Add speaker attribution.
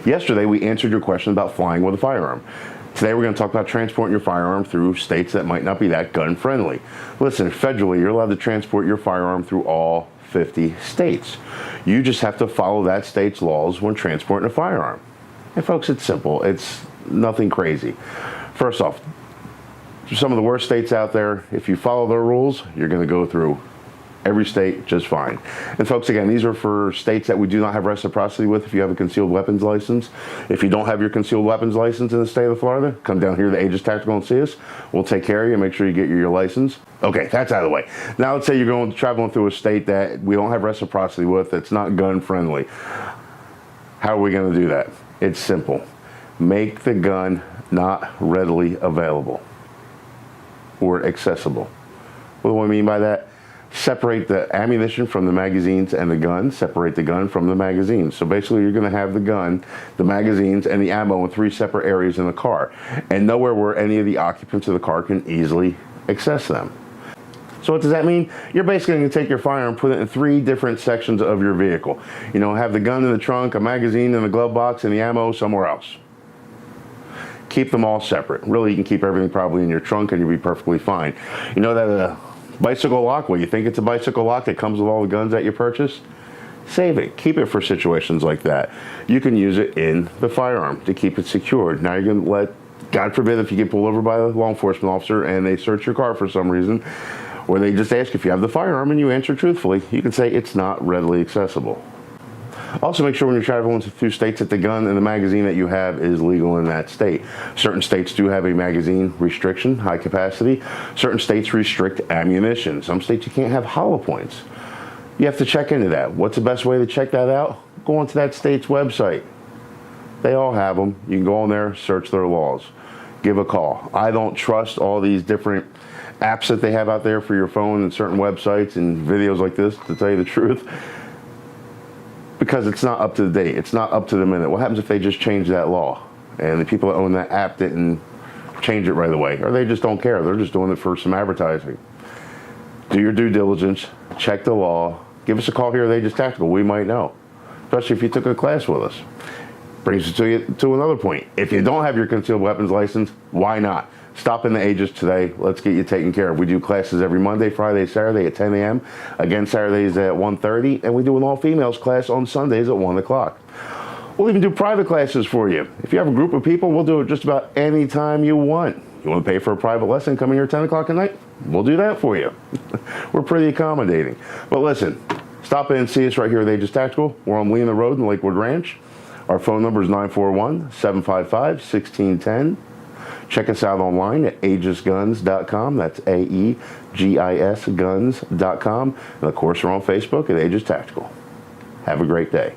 Speaker 1: Yesterday, we answered your question about flying with a firearm. Today, we're going to talk about transporting your firearm through states that might not be that gun-friendly. Listen, federally, you're allowed to transport your firearm through all 50 states. You just have to follow that state's laws when transporting a firearm. And folks, it's simple. It's nothing crazy. First off, some of the worst states out there, if you follow their rules, you're going to go through every state just fine. And folks, again, these are for states that we do not have reciprocity with. If you have a concealed weapons license, if you don't have your concealed weapons license in the state of Florida, come down here to Aegis Tactical and see us. We'll take care of you and make sure you get your license. Okay, that's out of the way. Now let's say you're traveling through a state that we don't have reciprocity with, that's not gun friendly. How are we going to do that? It's simple. Make the gun not readily available or accessible. What do I mean by that? Separate the ammunition from the magazines and the gun. Separate the gun from the magazines. So basically you're going to have the gun, the magazines, and the ammo in 3 separate areas in the car, and nowhere where any of the occupants of the car can easily access them. So what does that mean? You're basically going to take your firearm, put it in 3 different sections of your vehicle. You know, have the gun in the trunk, a magazine in the glove box, and the ammo somewhere else. Keep them all separate. Really, you can keep everything probably in your trunk and you'll be perfectly fine. You know that bicycle lock, well, you think it's a bicycle lock that comes with all the guns that you purchase? Save it. Keep it for situations like that. You can use it in the firearm to keep it secured. Now you're going to let, God forbid, if you get pulled over by a law enforcement officer and they search your car for some reason, or they just ask if you have the firearm and you answer truthfully, you can say it's not readily accessible. Also, make sure when you're traveling through states that the gun and the magazine that you have is legal in that state. Certain states do have a magazine restriction, high capacity. Certain states restrict ammunition. Some states you can't have hollow points. You have to check into that. What's the best way to check that out? Go onto that state's website. They all have them. You can go on there, search their laws. Give a call. I don't trust all these different apps that they have out there for your phone and certain websites and videos like this, to tell you the truth, because it's not up to the date. It's not up to the minute. What happens if they just change that law and the people that own that app didn't change it right away, or they just don't care? They're just doing it for some advertising. Do your due diligence, check the law, give us a call here at Aegis Tactical. We might know, especially if you took a class with us. Brings us to another point. If you don't have your concealed weapons license, why not? Stop in the Aegis today. Let's get you taken care of. We do classes every Monday, Friday, Saturday at 10 a.m. Again, Saturdays at 1:30. And we do an all-females class on Sundays at 1 o'clock. We'll even do private classes for you. If you have a group of people, we'll do it just about any time you want. You want to pay for a private lesson, come in here at 10 o'clock at night? We'll do that for you. We're pretty accommodating. But listen, stop in and see us right here at Aegis Tactical. We're on Lena Road in Lakewood Ranch. Our phone number is 941-755-1610. Check us out online at aegisguns.com. That's AEGIS guns.com. And of course, we're on Facebook at Aegis Tactical. Have a great day.